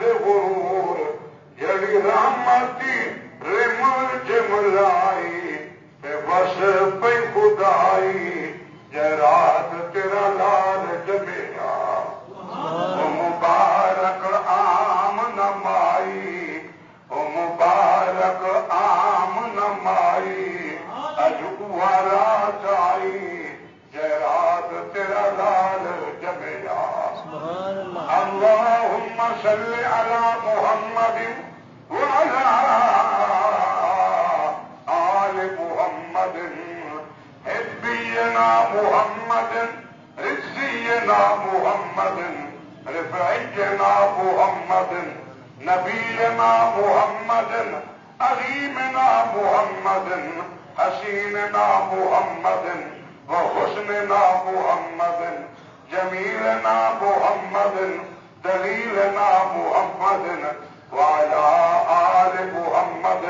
دے غرور جڑی رحمتی رمل جملائی تے بس پہ خدائی جرات تیرا لال جمیا او مبارک عام نمائی او مبارک عام نمائی اجوارا چائی جرات تیرا لال جمیا اللهم صل على محمد وعلى آل محمد حبينا محمد عزينا محمد رفعينا محمد نبينا محمد عظيمنا محمد حسيننا محمد وحسننا محمد جميلنا محمد دليلنا محمد وعلى آل محمد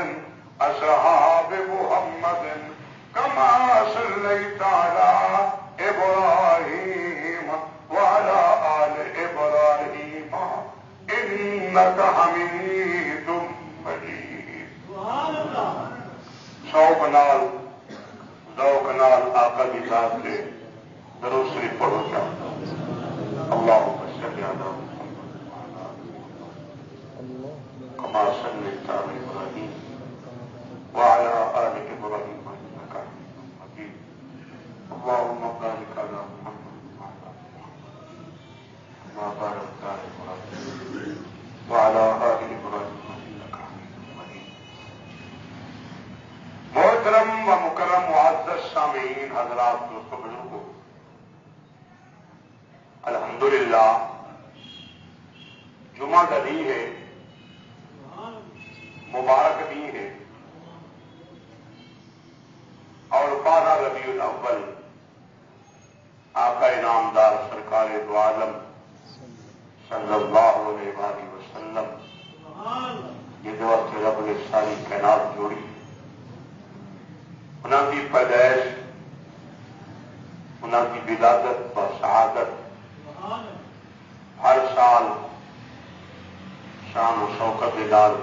أصحاب محمد كما صليت على إبراهيم وعلى آل إبراهيم إنك حميد مجيد. شوق نال ذوق نال آقا کی ذات سے درود شریف پڑھو کیا اللهم صل على محمد كما صليت على إبراهيم وعلى آل إبراهيم إنك حميد مجيد. اللهم بارك على محمد وعلى آل محمد كما باركت على إبراهيم وعلى آل إبراهيم إنك حميد مجيد. محترم و مکرم معزز سامعین حضرات دوستوں بزرگوں، الحمدللہ جمعہ کا دن ہے، مبارک دن ہے، اور 12 ربیع الاول آقا انعامدار سرکار دو عالم صلی اللہ علیہ وآلہ وسلم یہ جو وقت رب نے ساری کائنات جوڑی، انہوں کی پیدائش، انہوں کی ولادت و شہادت ہر سال شان و شوکت نال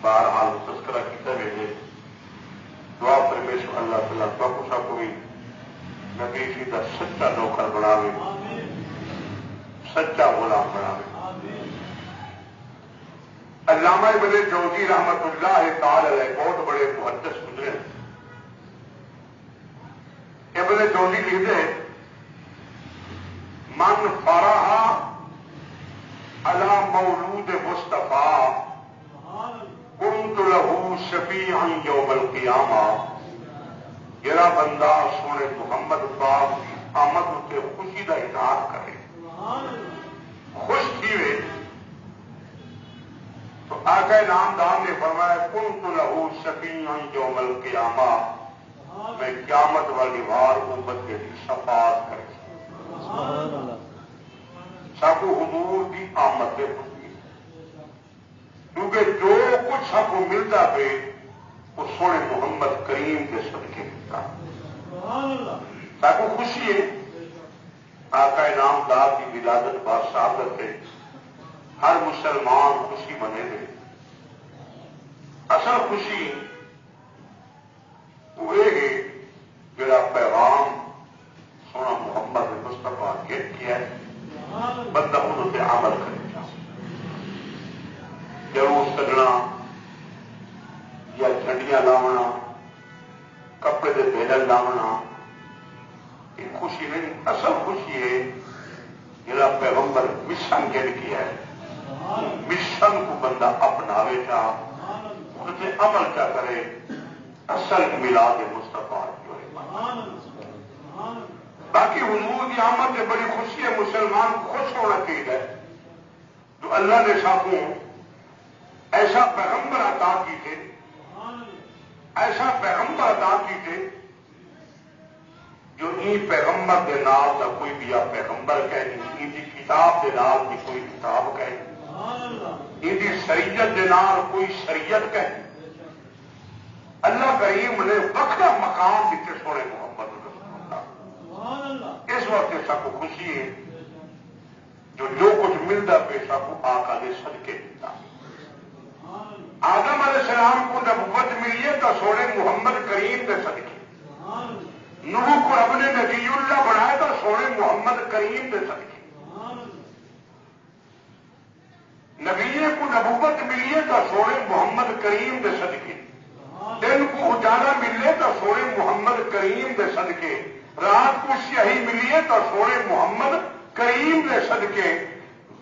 بہرحال تذکرہ کیتا ویسے دعا پرمیشور اللہ تعالیٰ تو سب کو بھی نبی جی کا سچا نوکر بناوے، سچا غلام بناوے. علامہ ابن جوزی رحمت اللہ تعالی علیہ بہت بڑے محدث گزرے. ابن جوزی کہتے ہیں من فرح علی مولود مصطفیٰ کنت له شفیعا یوم القیامہ. جڑا بندہ سونے محمد پاک کی آمد تے خوشی کا اظہار کرے، خوش تھیوے، تو آقا انعامدار نے فرمایا کنت له شفیعا یوم القیامہ، میں قیامت والی وار امت کے لیے شفاعت کرے. سب حضور کی آمد سے خوشی، کیونکہ جو کچھ سب کو ملتا پہ وہ سونے محمد کریم کے صدقے ملتا. سب کو خوشی ہے آقا انعامدار کی ولادت باشہادت ہے، ہر مسلمان خوشی منے دے. اصل خوشی وہ ہے جڑا پیغام سونا محمد مصطفیٰ گیٹ کیا ہے، بندہ ان سے عمل کرے گا. جلوس کڈنا یا جھنڈیاں لاونا، کپڑے دے بیلر لاونا، یہ خوشی نہیں. اصل خوشی ہے جڑا پیغمبر مشن گیٹ کیا ہے، مشن کو بندہ اپناوے چاہ، ان سے عمل کیا کرے. اصل میلاد مصطفیٰ جو ہے. باقی حضور کی آمد سے بڑی خوشی ہے، مسلمان خوش ہونا چاہیے جو اللہ نے ساکوں ایسا پیغمبر عطا کی تھے، ایسا پیغمبر عطا کی تھے جو این پیغمبر کے نام کا کوئی بھی پیغمبر کہہ نہیں، ان کی کتاب کے نام کی کوئی کتاب کہہ نہیں، ان کی شریعت کے نام کوئی شریعت کہہ نہیں. اللہ کریم نے وقت مقام دیتے سونے محمد رسول اللہ. اس وقت سب کو خوشی ہے جو کچھ ملتا پیشہ کو آقا دے صدقے دیتا. آدم علیہ السلام کو نبوت ملی ہے تو سونے محمد کریم دے صدقے. نوح کو رب نے نبی اللہ بنایا تو سونے محمد کریم دے صدقے. نبی کو نبوت ملی ہے تو سونے محمد کریم دے صدقے. دن کو اجالا ملے تو سونے محمد کریم دے صدقے. رات کو سیاہی ملی ہے تو سونے محمد کریم دے صدقے.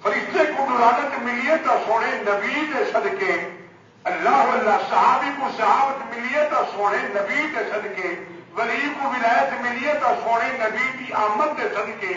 فرشتے کو نورانت ملی ہے تو سونے نبی دے صدقے. اللہ اللہ صحابی کو صحابت ملی ہے تو سونے نبی دے صدقے. ولی کو ولایت ملی ہے تو سونے نبی کی آمد دے صدقے.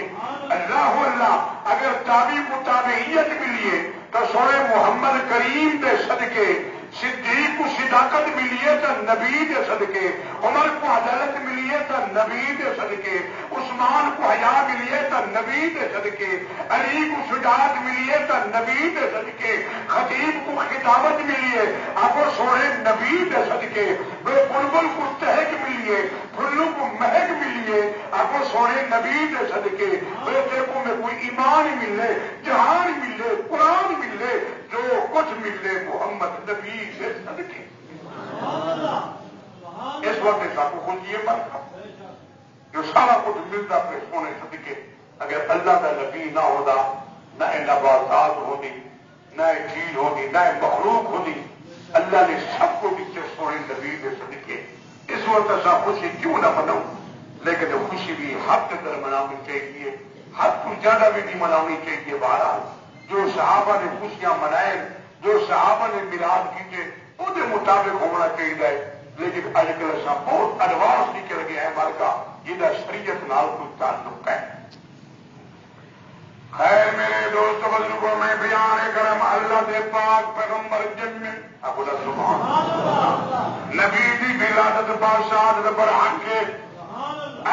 اللہ اللہ اگر تابعی کو تابعیت ملی ہے تو سونے محمد کریم دے صدقے. صدیق کو صداقت ملی ہے تو نبی دے صدقے. عمر کو عدالت ملی ہے تو نبی دے صدقے. عثمان کو حیا ملی ہے تو نبی دے صدقے. علی کو شجاعت ملی ہے تو نبی دے صدقے. خطیب کو خطابت ملی ہے اب سونے نبی دے صدقے. بے بلبل کو تہک ملی ہے پھلوں کو مہک ملی ہے اب سونے نبی دے صدقے. بے دیکھو میں کوئی ایمان ملے جہان ملے قرآن ملے جو کچھ ملے محمد نبی سے صدقے. اس وقت آپ کو خوشی ہے بات جو سارا کچھ ملتا پہ سونے صدقے. اگر اللہ کا نبی نہ ہوتا نہ نباتات ہوتی نہ چیز ہوتی نہ مخلوق ہوتی. اللہ نے سب کو پیچھے سونے نبی کے صدقے. اس وقت ایسا خوشی کیوں نہ مناؤں لیکن خوشی بھی حد تک منانی چاہیے. حد کو زیادہ بھی نہیں منانی چاہیے. بہرحال جو صحابہ نے خوشیاں منائے جو صحابہ نے میلاد کیے وہ مطابق ہونا چاہیے. لیکن اج کل ایسا بہت ایڈوانس نکل گیا ہے ہمارے کا جہاں شریعت نال کوئی تعلق ہے. خیر میرے دوست بزرگوں میں بیان کرم اللہ دے پاک پیغمبر جنت ابو سبحان نبی دی ولادت بادشاہ پر آنکھے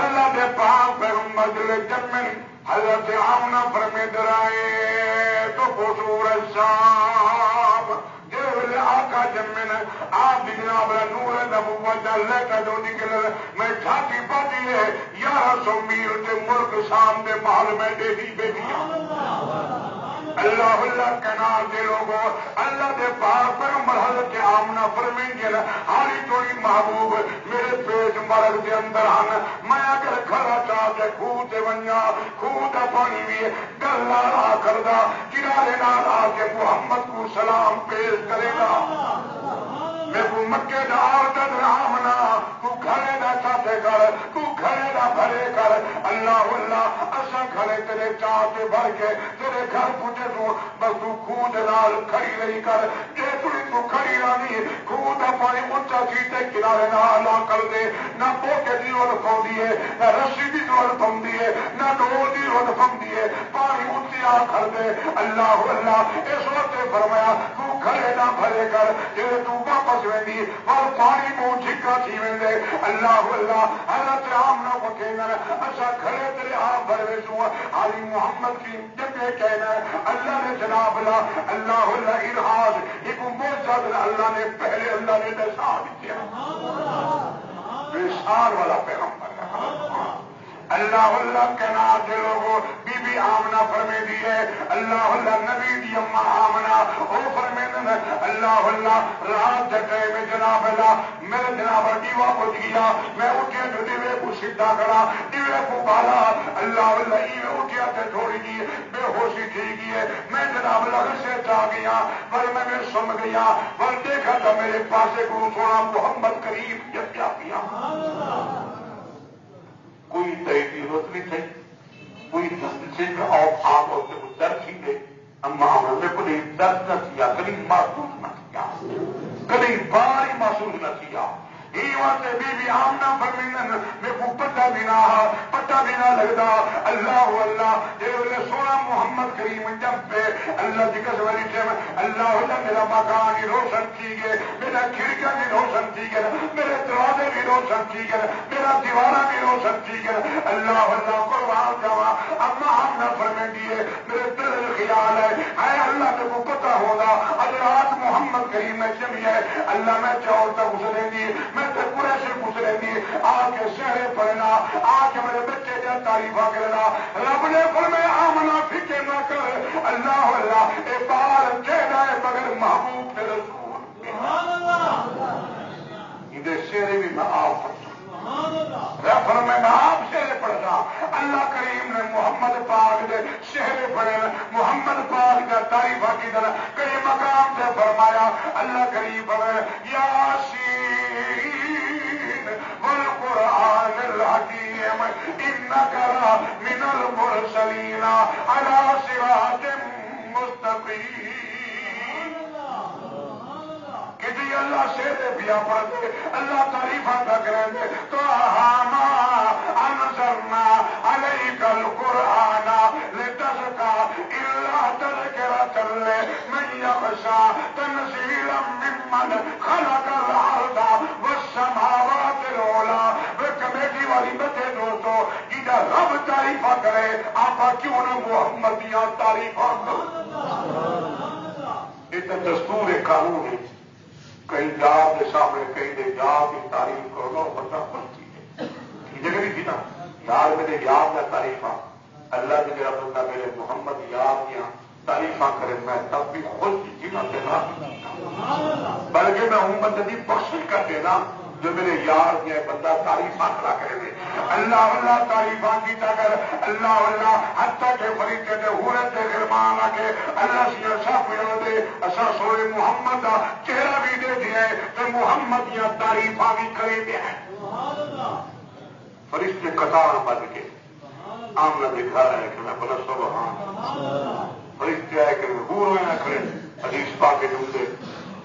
اللہ دے پاک پیغمبر دل جنت حضرت آمنہ فرمے درائے تو قصور صاحب جیسے آقا جمن آپ جناب نور نبوت اللہ کا جو نکل میں چھاتی پاتی ہے 1100 میل کے ملک شام دے محل میں دے دی بیٹیاں. اللہ اللہ کنار دے لوگوں اللہ دے پاک پیغمبر حضرت آمنہ فرمائیں گے حالی توڑی محبوب میرے پیٹ مرگ دے اندر آنا میں اگر کھڑا چاہتے خوہ تے ونیا خوہ دا پانی بھی گلہ را کردہ کنارے نال آ کے محمد کو سلام پیش کرے گا. میں کو مکے دا عورت آمنا تو گھرے دا چاہتے کر تو گھرے دا بھرے کر. اللہ اللہ اصا گھرے تیرے چاہتے بھر کے تیرے گھر پوچھے تو بس تو خود نال کھڑی رہی کر. جے تو کھڑی رہی خود پانی اونچا سیٹے کنارے نال آ کر دے نہ پوکے دی اور پاؤں ہے نہ رسی دی اور پاؤں ہے نہ ڈول دی اور پاؤں ہے پانی اونچی آ کر دے. اللہ اللہ اس وقت فرمایا تو گھرے نہ بھرے کر جے تو واپس ویندی اور پانی کو جھکا تھی ویندے. اللہ اللہ حضرت آمنہ کو کہنا اچھا گھرے تیرے آپ بھرے سو علی محمد کی جگہ کہنا اللہ نے جناب اللہ اللہ اللہ الہاج ایک موجود اللہ نے پہلے اللہ نے دسا دیا بشار والا پیغمبر اللہ اللہ کے نام دے لوگوں بی بی آمنہ فرمے دیئے اللہ اللہ نبی دی اممہ آمنہ او فرمے دینا اللہ اللہ رات جگہ میں جناب اللہ میرے جناب دیوہ کو دیا میں اٹھیا جو دیوے کو سدھا کرا دیوے کو بالا اللہ اللہ ایوے اٹھیا تے تھوڑی دی بے ہوشی تھی گئی میں جناب اللہ سے چاہ گیا پر میں سم گیا پر دیکھا تھا میرے پاسے کو سونا محمد کریم جب کیا کیا کوئی تحقیق ضرورت نہیں تھی کوئی جس اور آپ ہوتے کو درد ہی دے اما ہونے کو نہیں درد نہ کیا کبھی محسوس نہ کیا کبھی باری محسوس نہ کیا. سے بی بی آمنہ فرمین میں کو پتہ بھی نہ لگتا. اللہ اللہ جے سونا محمد کریم جب پہ اللہ کی قسم اللہ اللہ میرا مکان بھی روشن کی گئے میرا کھڑکیاں بھی روشن کی گئے میرے دروازے بھی روشن کی گئے میرا دیوارہ بھی روشن کی گئے. اللہ اللہ قربان جاوا اما آمنہ فرمین دیے میرے دل خیال ہے اللہ نے کو پتہ ہوگا اگر آج محمد کریم میں جمی ہے اللہ میں چاہوں تک گزریں گی میں قریش گزریں گی آ کے شہرے پڑھنا آ کے میرے بچے دیا تعریف کرنا. رب نے فرمایا آمنا فکر نہ کر اللہ اللہ اے بال چہرہ ہے مگر محبوب کے رسول یہ شعر بھی میں آپ ریفر میں آپ شعر پڑھنا. اللہ کریم نے محمد پاک دے شعر پڑھے محمد پاک کا تعریف کی طرح کئی مقام سے فرمایا. اللہ کریم فرمایا یاسین والقرآن الحکیم انک لمن المرسلین علی صراط مستقیم. کہ جی اللہ شیر پیا پڑھتے اللہ تعریفاں کا کریں گے تو ہاما انزلنا علیک القرآن لتزکا الا تذکرۃ لمن یخشی تنزیلا ممن خلق الارض والسماوات العلی. وہ کمیٹی والی بچے دوستو جہاں رب تعریفاں کرے آپ کیوں نہ محمدیاں تعریفاں کرو. یہ تو دستور قانون ہے. کئی جات کے سامنے کئی دے جات کی تعریف کرو بندہ خوش تھی جگہ بھی تھی نا یار میرے یاد کا تعریف اللہ کے میرا بندہ میرے محمد یاد دیا تعریفاں کرے میں تب بھی خوش تھی نا بلکہ میں ہوں بندے کی بخش کر دینا جو میرے یار دیا بندہ تعریفاں کرا کرے اللہ اللہ تعریفاں کی کر اللہ اللہ حتیٰ کے فریقے دے ہورے دے غرمان آ کے اللہ سی اچھا پیڑ دے اچھا سوئے محمد دا چہرہ بھی دے دیا ہے تو محمد یا تعریفاں بھی کرے دیا ہے. فرشتے قطار بن کے آمنا دکھا رہے کہ میں بلا سبحان فرشتے آئے کہ میں ہور ہوئے کھڑے حدیث پا کے ڈھونڈے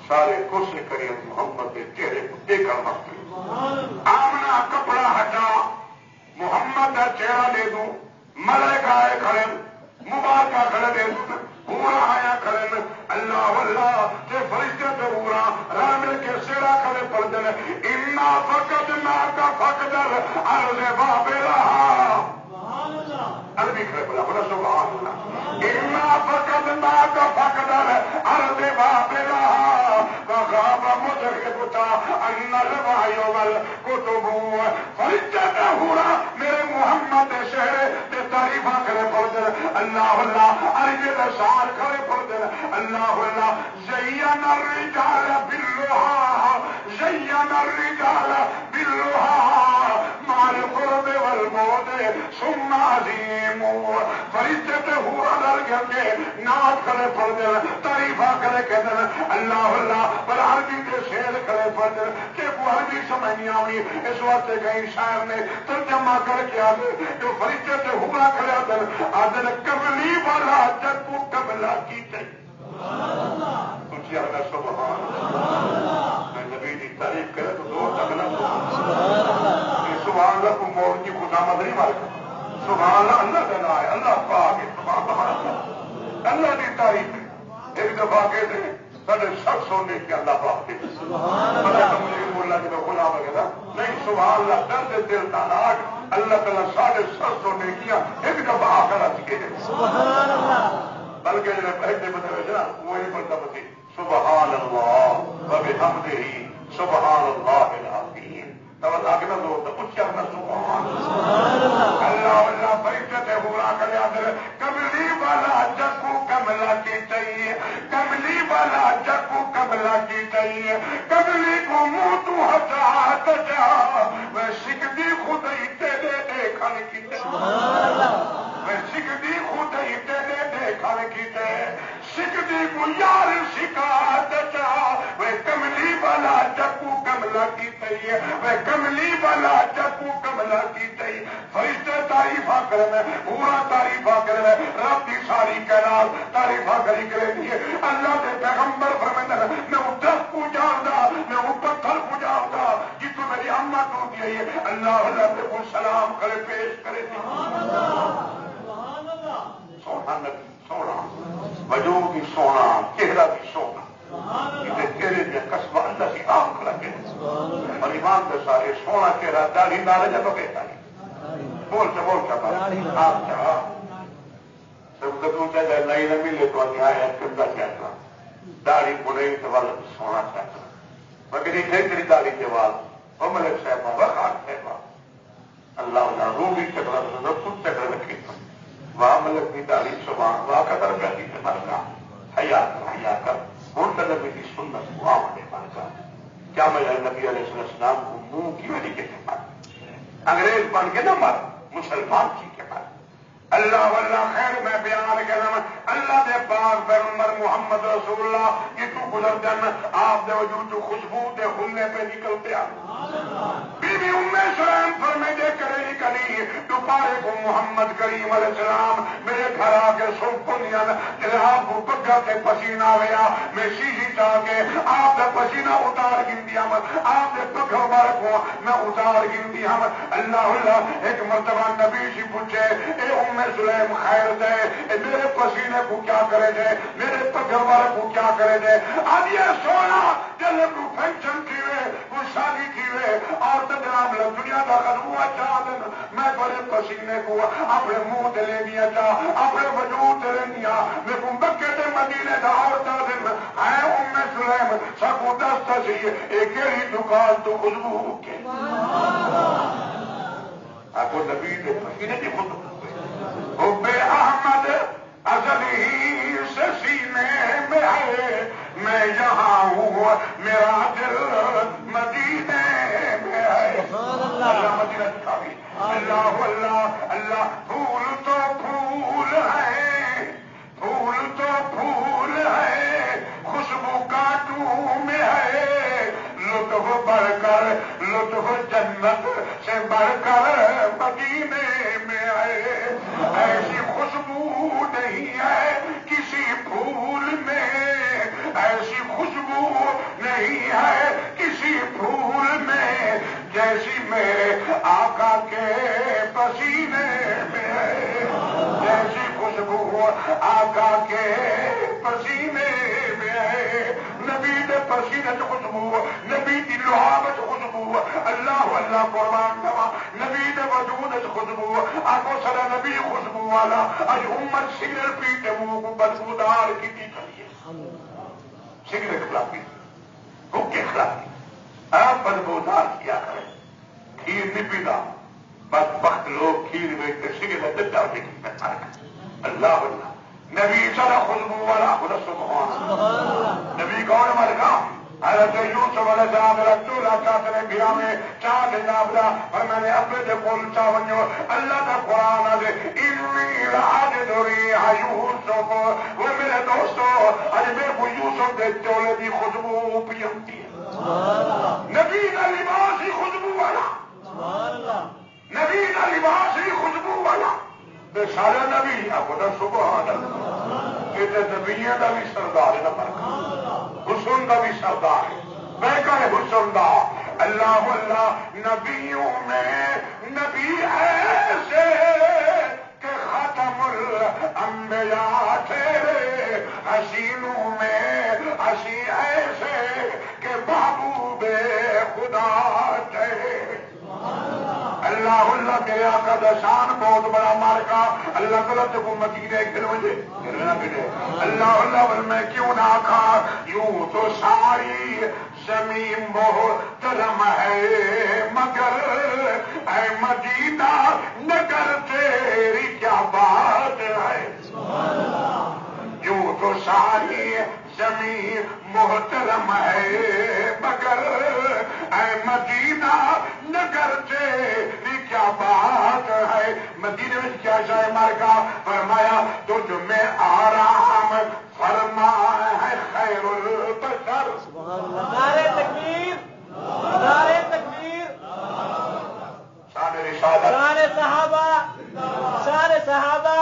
سارے کوشش کریں محمد کے چہرے کو دیکھ کر مست آمنا کپڑا ہٹا محمد کا چہرہ دے دوں ملائکہ آئے کھڑے مبارکہ کھڑے دے دوں پورا آیا کھڑے اللہ اللہ تے فرشتے تے پورا راہ مل کے سیرا کھڑے پڑ دے انا فقط نا کا فقدر عرض بابلہ عربی کھڑے بلا بلا سبحان اللہ انا فقط نا کا فقدر عرض بابلہ وغاب مدرکتا ان الوحی والکتب فرشتے تے پورا میرے محمد شہر تے تعریفاں کرے پڑ دے اللہ اللہ عربی رسال کھڑے پڑ دے اللہ اللہ زین الرجال باللوحا زین الرجال باللوحا مال قرب والموت ثم عظیم فرشتے تے ہورا ڈر گئے نعت کھڑے پڑ دے تعریفاں کرے کہتے ہیں اللہ اللہ پر عربی کے شعر کھڑے پڑ دے کہ وہ عربی سمجھ نہیں آنی اس وقت کہیں شاعر نے ترجمہ کر کے آدھے جو فرشتے تے ہورا کھڑے آدھے کملی والا جب کو کملا کی چاہیے کچھ اللہ سبحان میں نبی کی تعریف کرے تو دو تکنا سبحان اللہ کو موڑ کی خدامت نہیں مار سبحان اللہ اللہ کا نام ہے اللہ پاک سبحان اللہ کی تعریف ہے ایک دفعہ کہتے ہیں سارے شخص ہونے کے اللہ پاک کے مجھے بولنا کہ میں غلام وغیرہ نہیں سبحان اللہ درد دل کا ناٹ اللہ تعالیٰ سارے شخص ہونے کیا ایک دفعہ آ کر سبحان اللہ بلکہ جو پہلے بنے ہوئے نا وہی بڑھتا بتی سبحان اللہ وبحمدہ سبحان اللہ العظیم تب آگے نہ دو کچھ اپنا سبحان اللہ اللہ فرشتے تے پورا کرے آدھر کملی والا جگو کملا کی چاہیے کملی والا جگو کملا کی چاہیے کملی کو منہ تو ہٹا جا میں سکھتی خود ہی تیرے دیکھنے کی میں سکھتی خود ہی تیرے دیکھنے کی سکھتی کو یار سکھا جا میں کملی والا جگو کملا کی چاہیے میں کملی والا جگو کملا کی چاہیے فرشتے تعریفاں کرے پورا تعریفاں کرے رب کی ساری کائنات تعریفاں کری کرے دیے اللہ کے پیغمبر فرماتے ہیں میں وہ درخت کو جاندا میں وہ پتھر کو جاندا جتوں میری اما کو دی ہے اللہ اللہ کو سلام کرے پیش کرے سونا نبی سونا وجود بھی سونا چہرہ بھی سونا تیرے دیا قصبہ اللہ کی آنکھ لگے اور ایمان کے سارے سونا چہرہ داڑھی نہ جب کہتا ہے بول چا آپ چاہ سب کدوں چاہتا نہیں نہ ملے تو آیا چندہ چاہتا داڑھی بڑھئی کے والا سونا چاہتا مگر یہ تیری داڑھی کے بعد وہ ملک صاحبہ وہ خان صاحبہ اللہ اللہ روح بھی چکر خود چکر رکھے واہ ملک کی تعلیم سبحان واہ قدر کر دی مرنا حیا کر ہوں تو نبی کی سنت واہ ہونے مر جا کیا میں نبی علیہ السلام کو منہ کی وجہ کے مر انگریز بن کے نہ مر مسلمان کی کے مر اللہ واللہ خیر میں بیان کرنا اللہ دے پاک پیغمبر محمد رسول اللہ یہ تو گزر جن آپ دے وجود تو خوشبو دے خلے پہ نکلتے آ بی بی ام سلام فرمے دے کرے نکلی دوپہرے کو محمد کریم علیہ السلام میرے گھر آ کے سن پنین جناب کو بگا کے پسینہ ویا میں شیشی چاہ کے آپ دے پسینہ اتار گندی ہم آپ دے پگ مبارک ہوں میں اتار گندی ہم اللہ اللہ ایک مرتبہ نبی سی پوچھے اے ام سلیم خیر دے میرے پسینے کو کیا کرے دے میرے پگ مبارک کو کیا کرے دے آج یہ سونا جب کو فنکشن کی وہ شادی کی اور جناب دنیا کا خدمہ چاہ دن میں بڑے پسینے کو اپنے منہ دے لے دیا چا اپنے وجود دے لے دیا میں کو مکے دے مدینے دا اور چاہ دن اے ام سلیم سکو دستا سی ایک ہی دکان تو خوشبو کے آپ کو نبی دے پسینے کی خود حب احمد ازلی سے سینے میں ہے میں یہاں ہوں میرا دل مدینے میں ہے اللہ مدینہ دکھاوی اللہ اللہ اللہ پھول تو پھول ہے پھول تو پھول ہے خوشبو کانٹوں میں ہے لطف بڑھ کر لطف جنت سے بڑھ کر مدینے میں ہے ایسی خوشبو نہیں ہے کسی پھول میں ایسی خوشبو نہیں ہے کسی پھول میں جیسی میرے آقا کے پسینے میں ہے جیسی خوشبو آقا کے پسینے میں ہے نبی دے پسینے سے خوشبو نبی دی لحابت خوشبو اللہ اللہ قربان دوا نبی دے وجود سے خوشبو آنکھوں سر نبی خوشبو والا اج امت سگریٹ پیتے منہ کو بدبودار کی چاہیے سگریٹ خلافی حکے خلافی آپ بدبودار کیا کریں کھیر نہیں پیتا بدبخت لوگ کھیر بیچتے سگریٹ دتا اللہ اللہ نبی سارا خوشبو والا خدا سبحان نبی کون مر گا حضرت یوسف علیہ السلام رکھتو لاچاتے نے گھرا میں چاہ دینا بلا اور میں نے اپنے دے کول چاہ ونیو اللہ کا قرآن آدھے انی راج دوری یوسف وہ میرے دوستو آج میرے کو یوسف دے چولے دی خوشبو پیمتی ہے نبی کا لباس ہی خوشبو والا نبی کا لباس ہی خوشبو والا بے سارے نبی آپ کو سبحان اللہ یہ نبیوں کا بھی سردار ہے نمبر حسن کا بھی سردار ہے بہتر حسن کا اللہ اللہ نبیوں میں نبی ایسے کہ ختم الانبیاء تھے حسینوں میں حسی ایسے کہ محبوب خدا تھے اللہ اللہ میرے آقا کا شان بہت بڑا مارکا اللہ غلط کو مدینے گھر مجھے گرنا گرے اللہ اللہ میں کیوں نہ کھا یوں تو ساری زمین محترم ہے مگر اے مدینہ نگر تیری کیا بات ہے یوں تو ساری زمین محترم ہے مگر اے مدینہ نگر تیری کیا بات ہے مدینے میں کیا جائے مارکا فرمایا تجھ میں آرام فرما ہے خیر البشر نعرہ تکبیر نعرہ تکبیر شان رسالت شان صحابہ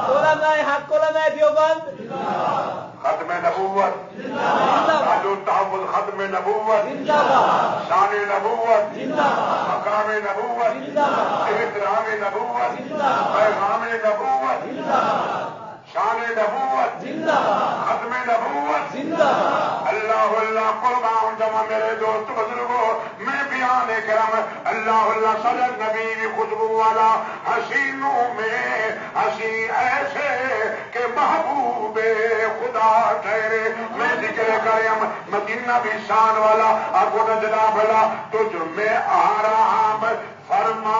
علماء حق علماء دیوبند ختم نبوت تاج التحفظ ختم نبوت شان نبوت مقام نبوت احترام نبوت پیغام نبوت شان نبوت ختم نبوت اللہ اللہ قربان جمع میرے دوست بزرگوں میں بیان کرم اللہ اللہ صدر نبی کی خوشبو والا حسینوں میں حسی ایسے کہ محبوب خدا ٹھہرے میں ذکر کریم مدینہ بھی شان والا آپ کو جناب اللہ تجھ میں آرام فرما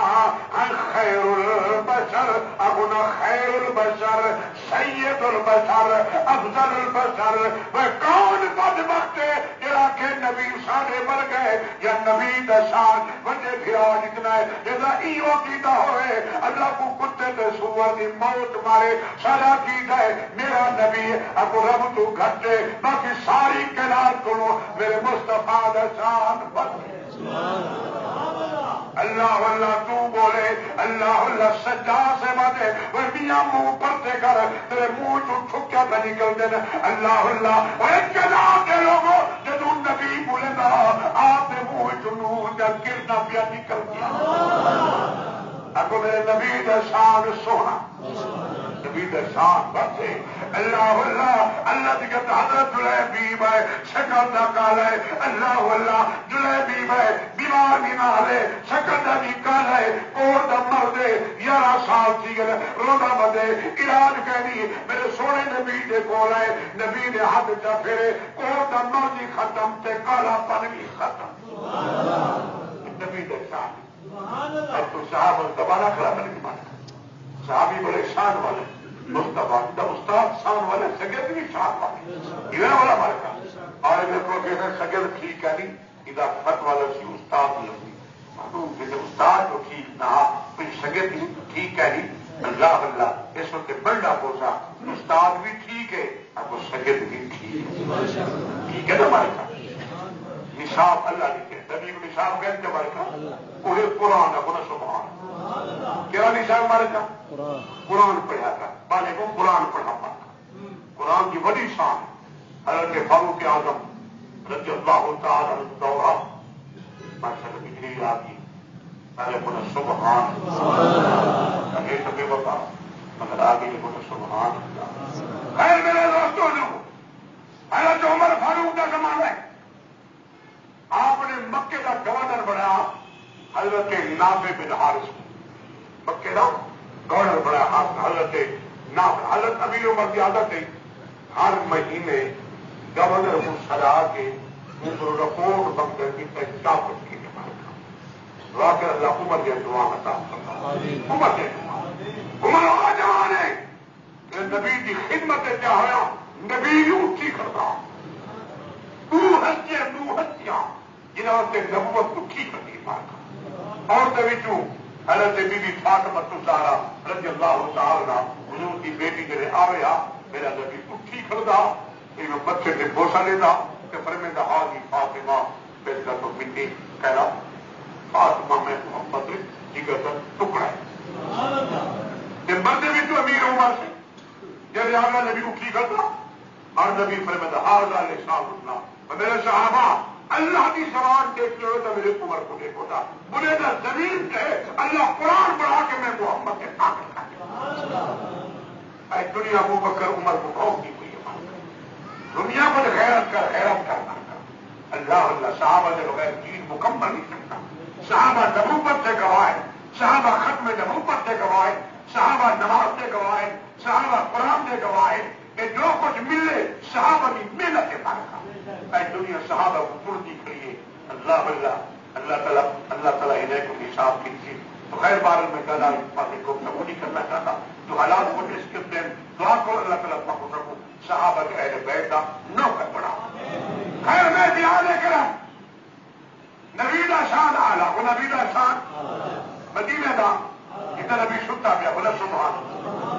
خیر البشر ابنا خیر البشر سید البشر افضل البشر وہ کون بدبخت ہے جڑا کہ نبی ساڈے مر گئے یا نبی دا شان وجے پھرا اتنا ہے جدا ایو کیتا ہوئے اللہ کو کتے تے سور دی موت مارے سارا کیتا ہے میرا نبی ابو رب تو گھٹے باقی ساری کائنات کو میرے مصطفیٰ دا شان بس اللہ اللہ تو بولے اللہ اللہ سجا سے باتیں وہ میاں منہ پرتے کر تیرے منہ تو ٹھکیا پہ نکل دینا اللہ اللہ وہ چلا کے لوگوں جدو نبی بولے گا آپ نے منہ چنو جب گرنا پیا نکل گیا اگو میرے نبی دا شان سونا نبی دا شان بچے اللہ اللہ اللہ دیکھتا حضرت جلیبیب ہے شکل دا کالا ہے اللہ اللہ جلیبیب ہے بیمار بیمار ہے شکل دا بھی کالا ہے کوڑ دا مردے 11 سال تھی گئے رونا بدے علاج کہنی میرے سونے نبی دے کول ہے نبی نے ہاتھ چا پھیرے کوڑ دا مردی ختم تے کالا پن بھی ختم نبی دے شان اب تو صحابہ زبانہ کھڑا کرنے کی بات صحابی بڑے شان والے مصطفیٰ استاد شان والے سگت بھی شان والے یہ والا فرق ہے اور میرے کو کہنا سگت ٹھیک ہے نہیں ادھر فت والا سی استاد لگی استاد جو ٹھیک نہ کوئی سگت ٹھیک ہے نہیں اللہ اللہ اس وقت بڑا پوچھا استاد بھی ٹھیک ہے اب وہ سگت بھی ٹھیک ہے نا ہمارے ساتھ نصاب اللہ لکھے نبی کو نصاب کہتے ہمارے ساتھ پورے قرآن اپنا سبحان کیا نصاب ہمارے ساتھ قرآن پڑھا تھا بالے کو قرآن پڑھا پڑا قرآن کی بڑی شان حضرت فاروق اعظم رضی اللہ تعالی عنہ دورہ ماشاءاللہ بجلی آگی پہلے بولا سبحان یہ سب بتا مگر آگے یہ بولا سبحان خیر میرے دوستوں جو حضرت عمر فاروق کا زمانہ ہے آپ نے مکے کا گورنر بنایا حضرت نافع بن حارث مکے کا گورنر بنایا حضرت نافع حضرت امیر عمر کی عادت ہے ہر مہینے گورنر کو سجا کے رپورٹ بندر کی پہچاپت کی دعا کر اللہ عمر کے دعا عطا عمر کے عمر والا جوان ہے کہ نبی کی خدمت کیا ہوا نبی اونچی کرتا ہستیاں جنہوں نے نبوت کو ٹھیک کرتی اور حضرت بی بی فاطمہ الزہرا رضی اللہ تعالی حضور کی بیٹی جڑے آیا میرا نبی اٹھی کھڑا یہ بچے سے بوسا لیتا کہ فرمیندہ حاضی فاطمہ بیٹا تو مٹی کہنا فاطمہ میں محمد جگر کا ٹکڑا ہے بندے بھی تو امیر عمر سے جب آگا نبی اٹھی کھڑا اور نبی فرمیندہ حاضر علیہ صاحب میرے صحابہ اللہ کی زبان دیکھتے ہوئے تو میرے عمر کو دیکھو تھا بولے گا زمین سے اللہ قرآن پڑھا کے میں محمد کے ساتھ دنیا ابو بکر عمر کو بھوک دی ہوئی ہے دنیا کو غیرت کرنا اللہ اللہ صحابہ کے بغیر دین مکمل نہیں سکتا صحابہ نبوت سے گواہ صحابہ ختم نبوت سے گواہ صحابہ نماز سے گواہ صحابہ قرآن سے گواہ کہ جو کچھ ملے صحابہ کی محنت کے ساتھ دنیا صحابہ کو پور دکھ رہی ہے اللہ اللہ تعالیٰ انہیں کو حساب کی تھی تو خیر بار میں گلا کو نہیں کرنا چاہتا جو حالات کو جس کے دن دعا کو اللہ تعالیٰ کو رکھوں صحابہ کے اہل بیت کا نوکر بڑا خیر میں دھیان لے کر نبیدہ شان آلہ وہ نبیدہ شان مدینہ دا ادھر ابھی سنتا پیا بولا سبحان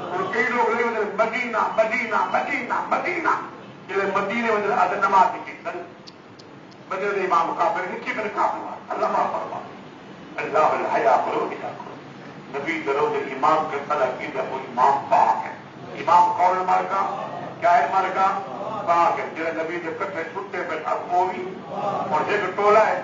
اور کئی لوگ لے مدینہ مدینہ مدینہ مدینہ مدینے میں آج نماز کی بدل امام کافر کی میرے کافر اللہ معاف فرما اللہ الحیا کرو کیا کرو نبی درود امام کے طرح کی وہ امام پاک ہے امام کون مار کا کیا ہے مار کا پاک ہے جڑے نبی کے کٹھے چھٹے پہ وہ بھی اور ایک ٹولا ہے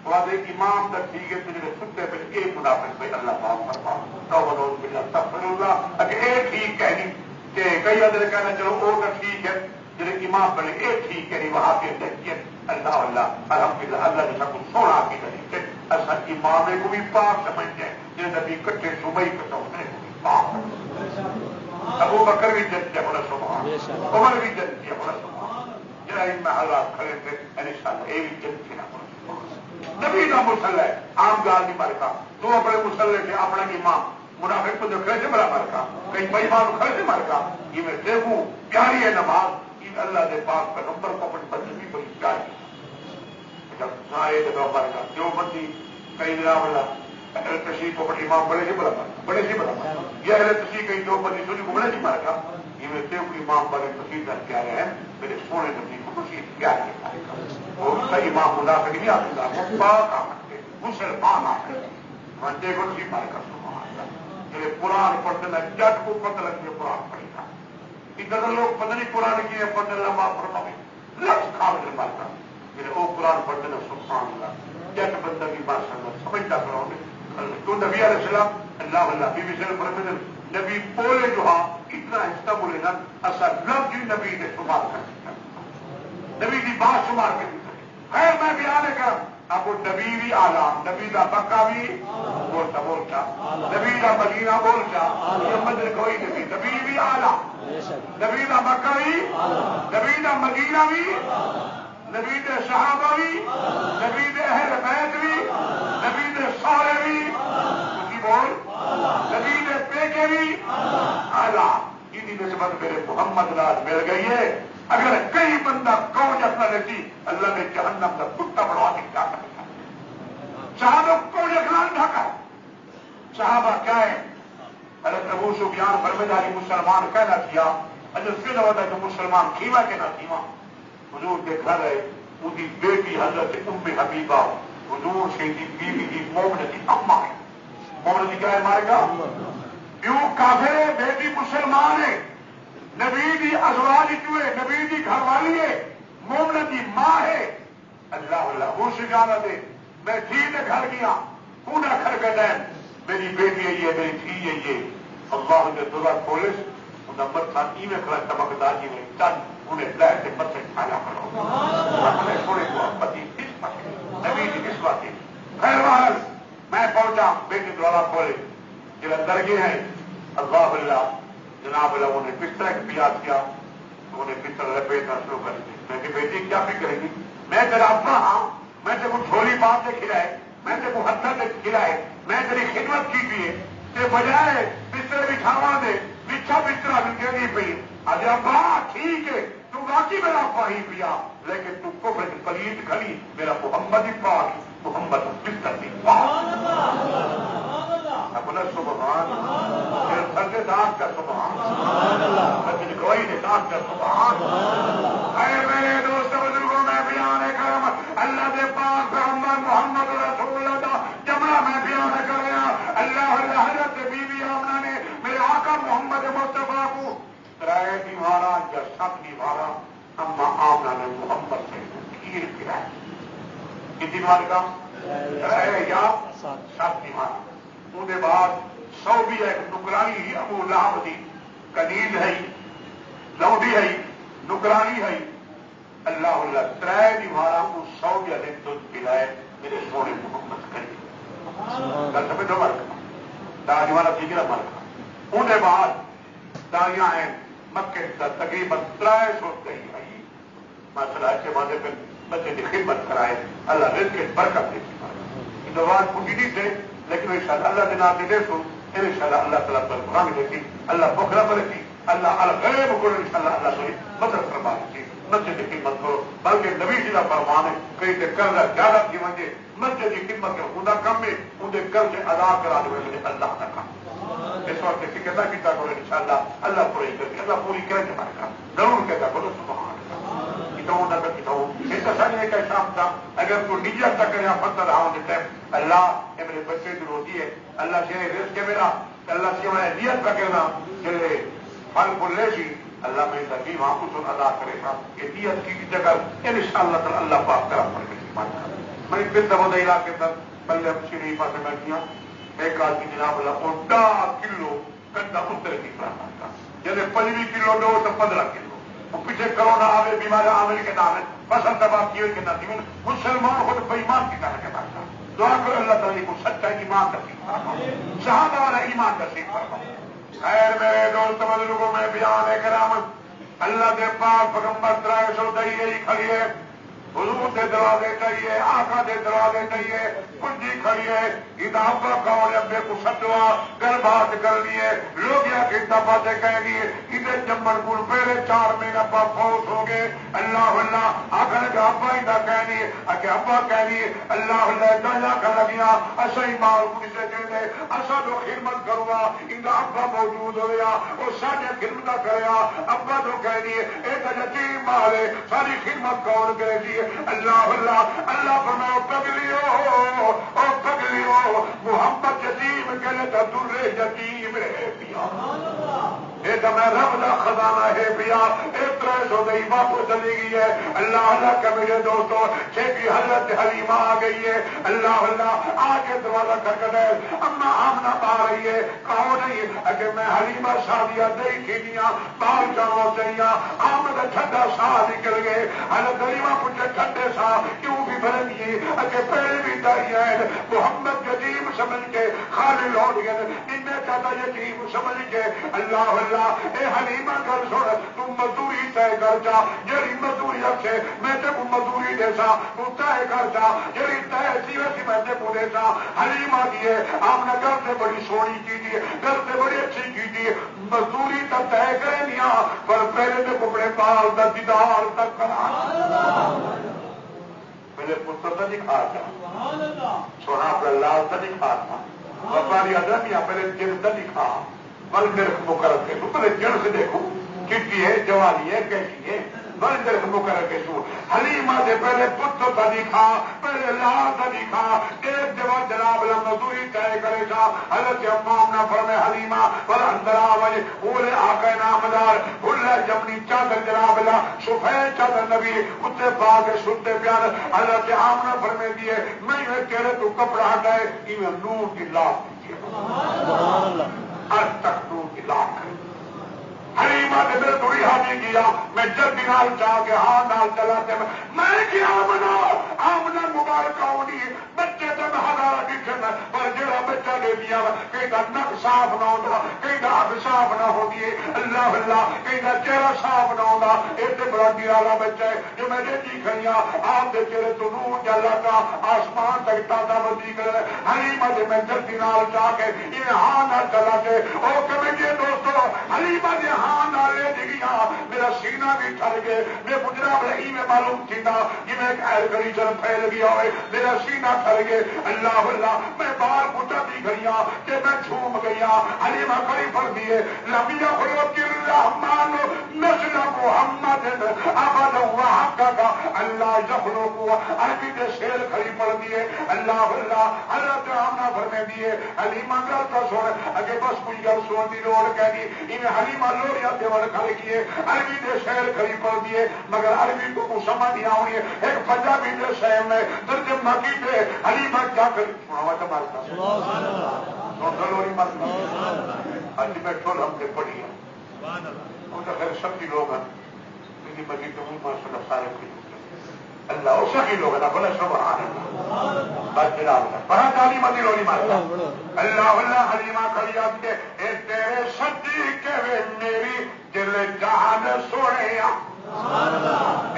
وہ امام تک ٹھیک ہے جڑے چھٹے پہ ایک منافق پہ اللہ معاف فرما توبہ باللہ استغفر اللہ اگر ایک ٹھیک کہنی کہ کئی ادھر کہنا چلو وہ تو ٹھیک ہے جڑے امام بنے یہ ٹھیک ہے وہاں کے دیکھیے اللہ اللہ الحمدللہ اللہ نے سب کو سونا کی طریقے ایسا امام کو بھی پاک سمجھتے ہیں جن نبی کٹھے صبح کٹونے کو بھی پاک ابو بکر بھی جنتے بولا سبحان عمر بھی جنتے بولا سبحان جڑا ان میں حالات کھڑے تھے انشاءاللہ یہ بھی جنتے نہ بولا سبحان نبی کا مسل ہے عام گال نہیں مرکا تو اپنے مسلے سے اپنا امام منافق کو کھڑے سے بڑا مرکا کئی بےمان کھڑے سے مرکا یہ میں دیکھوں پیاری ہے نماز یہ اللہ کے پاک پیغمبر کو اپنی بندگی بڑی پیاری جب آئے تو مرکا جو بندی کئی دن والا تشریح کو اپنے امام بڑے سے بڑا یہ اہل تشریح کئی جو بندی سوچی کو بڑے سے مرکا یہ میں دیکھوں امام بڑے تشریح کر پیارے ہیں میرے سونے نبی کو تشریح پیاری ہے اور امام منافق نہیں آتا وہ پاک آتے مسلمان آتے منڈے کو تشریح مرکا میرے قرآن پڑھتے میں جٹ کو پتہ لگ گیا قرآن پڑھے گا ادھر لوگ پتہ نہیں قرآن کی پڑھنے لمبا پڑھتا لفظ کھا مجھے مارتا میرے وہ قرآن پڑھتے نا سبحان اللہ جٹ بندہ کی بات سمجھتا کرو تو نبی علیہ السلام اللہ اللہ بی بی سے پڑھتے نبی بولے جو ہاں اتنا حصہ بولے نا اصل لفظ ہی نبی نے شمار کر دیا نبی کی بات شمار کر دی خیر میں بیان کر اب وہ نبی بھی آلہ نبی کا مکہ بھی بولتا نبی کا مدینہ بولتا یہ مدر کوئی نبی بھی آلہ نبی کا مکہ بھی نبی کا مدینہ بھی نبی کے صحابہ بھی نبی کے اہل بیت بھی نبی کے سارے بھی اسی بول نبی کے پیکے بھی آلہ انہی نسبت میرے محمد راج مل گئی ہے اگر کئی بندہ کون اپنا لیتی اللہ نے جہنم کا کتا بڑھوا دکھا کر صحابہ کون اخلا ڈھاکا صحابہ کیا ہے حضرت ابو سفیان برمداری مسلمان کہنا کیا اجر پھر ہوتا ہے جو مسلمان کھیوا کے نہ کھیوا حضور کے گھر ہے ان کی بیٹی حضرت ام حبیبہ حضور سے بیوی کی مومن کی اما ہے مومن کی کیا ہے مارے گا کیوں کافر ہے بیٹی مسلمان ہے نبی کی ازواج چوئے نبی کی گھر والی ہے مومن کی ماں ہے اللہ اللہ وہ سجانا دے میں تھی نے گھر گیا پورا گھر کا ٹائم میری بیٹی ہے یہ میری تھی ہے یہ اللہ نے دعا پولیس نمبر تھا میں کھڑا چمکدار جی نے چند انہیں لہر سے مت سے کھایا کرو اپنے چھوڑے کو پتی کس پتی نبی کی کس پتی خیر بہر میں پہنچا بیٹی دوڑا کھولے جب اندر گئے ہیں اللہ اللہ جناب لوگوں نے بستر ایک پیاز کیا انہوں نے بستر لپیٹنا شروع کر دی میں کہ بیٹی کیا فکر کرے گی میں تیرا اپنا ہاں میں تیرے کو چھولی بات سے کھلائے میں تیرے کو ہتھا سے کھلائے میں تیری خدمت کی بھی تے بجائے بستر بچھاوا دے بچھا بستر بھی نہیں پی آج ابا ٹھیک ہے تو باقی میرا ابا ہی پیا لیکن تو کفر پلیت کھلی میرا محمد ہی پاک محمد بستر بھی پاک اپنا سبحان پھر سر کے دانت کا سبحان سچ کوئی نے دانت کا سبحان اے میرے دوست بزرگوں میں بیان کرم اللہ کے پاک پیغمبر محمد رسول اللہ کا جملہ میں بیان کر رہا اللہ حضرت بی بی آمنہ نے میرے آقا محمد مصطفیٰ کو ترائے دیوارا یا سب دیوارا اما آمنہ نے محمد سے کھیر پلائی کتنی بار کا ترائے یا سب دیوارا ان بعد سو بھی ہے نکرانی ہی ابو لہب دی کنیز ہے لوڈی ہے نکرانی ہے اللہ اللہ ترائے دیوارا کو سو بھی دن دودھ پلائے میرے سونے محمد کری گل سمجھ دو مرک دا دیوارا ٹھیک ہے مرک ان بعد داریاں ہیں مکے تقریباً 300 گئی آئی مسئلہ کے بعد پہ بچے کی خدمت کرائے اللہ رزق کے برکت دیتی دوبار پوچھی نہیں تھے لیکن انشاءاللہ اللہ کے نام دے سو انشاءاللہ اللہ تعالیٰ پر قرآن دیتی اللہ بخرا بلتی اللہ الغیب کو انشاءاللہ اللہ سے مدد فرما دیتی مسجد کی خدمت کرو بلکہ نبی جی کا فرمان ہے کہیں سے قرضہ زیادہ کی وجہ مسجد کی خدمت کے خدا کم ہے انہیں قرض ادا کرا دے میرے اللہ کا کام اس وقت کہتا کیتا کرو انشاءاللہ اللہ پوری کر کے اللہ پوری کرے ہمارے کام ضرور کہتا کرو سبحان شام تھا اگر تو نیت تک کرے پتہ رہا ہوں ٹائم اللہ یہ میرے بچے کی روٹی ہے اللہ سے رزق کے میرا اللہ سے میں نیت کا کہنا چلے پھل پھولے سی اللہ میں تبھی وہاں کچھ ادا کرے گا یہ نیت کی جگہ انشاءاللہ تعالی اللہ پاک کرا پڑے گی میں پھر دبو علاقے تک پہلے شریف پاس میں کیا ایک آدمی جناب اللہ 10 کلو کنڈا اتر کی تھا جیسے 25 کلو دو تو 15 کلو وہ پیچھے کرونا آوے بیماری عامل کے نام ہے فصل تباہ کیے کے نام مسلمان خود بےمان کی طرح کے بات دعا کرو اللہ تعالیٰ کو سچا ایمان نصیب فرمائے صحابہ والا ایمان نصیب فرمائے خیر میرے دوست بزرگوں میں بیان کرام اللہ کے پاک پیغمبر 300 دہی کھڑی ہے حضور دے دروازے چاہیے، آقا دے دروازے چاہیے، کنجی کھڑی ہے، ادھا ابا کون ابے کو سدوا گل بات کرنی ہے، لوگ یا کہ باتیں کہیں گی ادھر جمن کو پہلے 4 مہینہ ابا فوت ہو گئے، اللہ اللہ آخر کہ ابا ہی نہ کہنی کہ ابا کہنی اللہ اللہ ڈالا کر لگیا اصا ہی مال کچھ سے کہتے اصا جو خدمت کروا ان ابا موجود ہوا وہ سارے خدمت کریا ابا جو کہنی ایک یتیم مال ہے ساری خدمت کون کرے گی اللہ اللہ اللہ فرماؤ پگلیو او پگلیو محمد یتیم کہنے تو در یتیم ہے پیا ایک میں رب کا خزانہ ہے پیا ایک 300 دئی واپس چلی گئی ہے اللہ اللہ کے میرے دوستوں چھیکی حضرت حلیمہ آ گئی ہے اللہ اللہ آ کے دروازہ کھٹکھٹا ہے اما آمنہ آ رہی ہے کہو نہیں کہ میں حلیمہ شادیاں دئی کھینیاں بال جاؤ چاہیے آمد ٹھنڈا سا نکل گئے حضرت حلیمہ پوچھے ٹھنڈے سا کیوں بھی بھرن گئی کہ پہلے بھی دائی ہے محمد یتیم سمجھ کے خالی لوٹ گئے ان میں چاہتا یتیم سمجھ کے اللہ اللہ اے حلیمہ کر سن تم مزدوری طے کر جا جی مزدوری سے میں تے کو مزدوری دے سا تو طے کر جا جی طے سی ویسی میں تے کو دے سا حلیمہ دیے آپ نے گھر سے بڑی سونی کی تھی گھر سے بڑی اچھی کی تھی مزدوری تک طے کرے نہیں پر پہلے تو کپڑے پال تک دیدار تک کرا پہلے پتر تو نہیں کھا تھا سونا اپنے لال تو نہیں کھا تھا بپاری ادرمیاں پہلے جن تو نہیں کھا بل درخت مقرر کے تو پہلے جڑ سے دیکھو کٹی ہے جوانی ہے کیسی ہے بل درخت مقرر کے سو حلیمہ دے پہلے پتر تا دکھا پہلے لال تا دکھا ایک دیوار جناب لا مزدوری طے کرے گا حضرت امام نہ فرمے حلیمہ پر اندر آوج اولے آقا نامدار بھلا جمنی چادر جناب لا سفید چادر نبی اتنے پا کے سنتے پیار حضرت عام نہ فرمے دیے میں تیرے تو کپڑا ہٹائے کہ نور کی لاکھ آج تک نور کی لاکھ حلیمہ نے میرے تھوڑی حاضی کیا میں جلدی نال جا کے ہاں نال چلاتے میں کیا آمنا مبارک ہونی بچے تو میں ہزارہ دکھن پر جڑا بچہ دے دیا کہیں کا نک صاف نہ ہوتا کہیں کا اگ صاف نہ ہوتی ہے اللہ اللہ کہیں کا چہرہ صاف نہ ہوتا ایسے بڑا ڈیرالا بچہ ہے جو میں دیکھی کھڑیا آپ دے چہرے تو نور جلا کا آسمان تک تازہ بندی کر حلیمہ دے میں جلدی نال جا کے انہیں ہاں نہ چلاتے اور کمیٹی دوستو حلیمہ دے ہاں نہ لے دی گیا میرا سینہ بھی ٹھر گئے میں پجرا رہی میں معلوم تھا کہ میں ایک ایل گری چل پھیل گیا ہوئے میرا سینہ ٹھر گئے اللہ اللہ میں باہر پوچھا دی گیا کہ میں جھوم گیا حلیمہ کھڑی پڑ دیے لمیا خلوت الرحمن نسل محمد ابد وحق کا اللہ یخلو کو عربی کے شیر کھڑی پڑ دیے اللہ اللہ حضرت آمنہ فرمے دیے حلیمہ گل کا سن اگے بس کوئی گل سن دی روڑ کہہ دی انہیں حلیمہ لوڑیا دیوڑ کھڑے کیے عربی کے شیر کھڑی پڑ دیے مگر عربی کو سمجھ نہیں آؤں ایک پنجابی کے شہر میں ترجمہ کی تھے حلیمہ کیا کر اج میں ٹول ہم نے پڑھی ہے وہ تو خیر سب کی لوگ ہیں میری بگی تو ماشاء اللہ سارے اللہ اس کی لوگ ہیں بولے سبحان اللہ بس جناب بڑا تعلیم مدی لولی مارتا اللہ اللہ حلیمہ کھڑی آپ کے اے تیرے سجی کے میری دل جہان سونے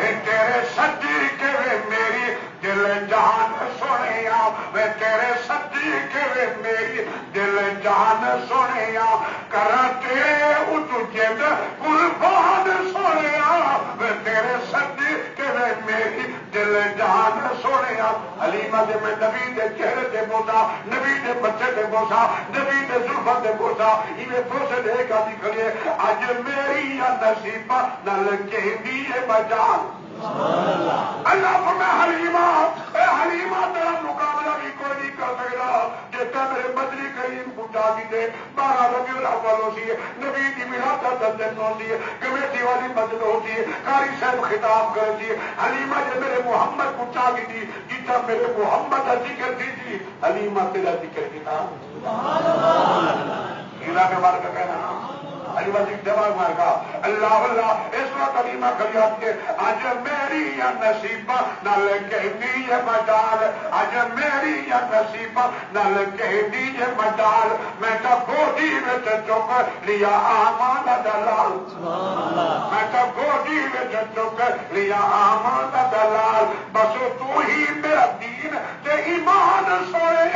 اے تیرے سجی کے میری دل جہان سونے میں تیرے سجی کے میری دل جہان سونے کرتے اجد قربان سونے میں تیرے سجی کے میری دل جہان سونے حلیمہ دے میں نبی دے چہرے دے بوسا نبی دے بچے دے بوسا نبی دے زلفہ دے بوسا انہیں بوسے دے کا دکھڑے اج میری نصیبہ نل کے دیے بجان اللہ فرمائے حلیمہ اے حلیمہ تیرا مقابلہ بھی کوئی نہیں کر سکتا جیتا میرے بدری کریم کو جاگی دے 12 ربیع الاول ہوتی ہے نبی کی ولادت کا دن ہوتی ہے کمیٹی والی مسجد ہوتی ہے قاری صاحب خطاب کرتی ہے حلیمہ جب میرے محمد کو جاگی دی جیتا میرے محمد کا ذکر دیجیے حلیمہ تیرا ذکر کتاب ہیرا کے بارے کا کہنا علی وزیر دماغ مار کا اللہ اللہ اس وقت ابھی میں خریاد کے آج میری یا نصیبہ نل کے دیے مجال آج میری یا نصیبہ نل کے دیے مجال میں تو گوڈی میں چک لیا آمان دلال میں تو گوڈی میں چک لیا آمان دلال بس تو ہی میرا دین تے ایمان سونے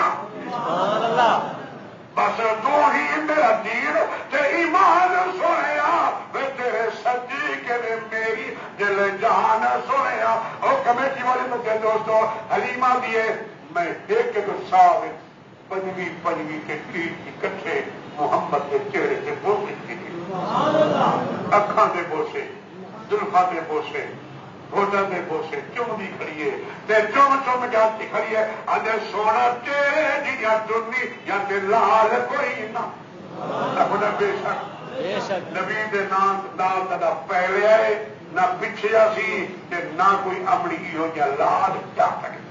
بس تو ہی میرا دین تے ایمان سونے تیرے سجی کے میری دل جان سونے اور کمیٹی والے مجھے دوستو حلیمہ دیے میں ایک تو صاحب پنجویں کے ٹیٹ کی کٹھے محمد کے چہرے سے بوسے کی اکھاں دے بوسے زلفاں دے بوسے ہوٹل دے بوسے چمدی کھڑی ہے چم چم جاتی کھڑی ہے اج سونا تیرے جی چنی یا لال کوئی نہ بے شک نبی دے نام نہ پہلے آئے نہ پچھے سی نہ کوئی امڑی ہو جا لال جا سکتے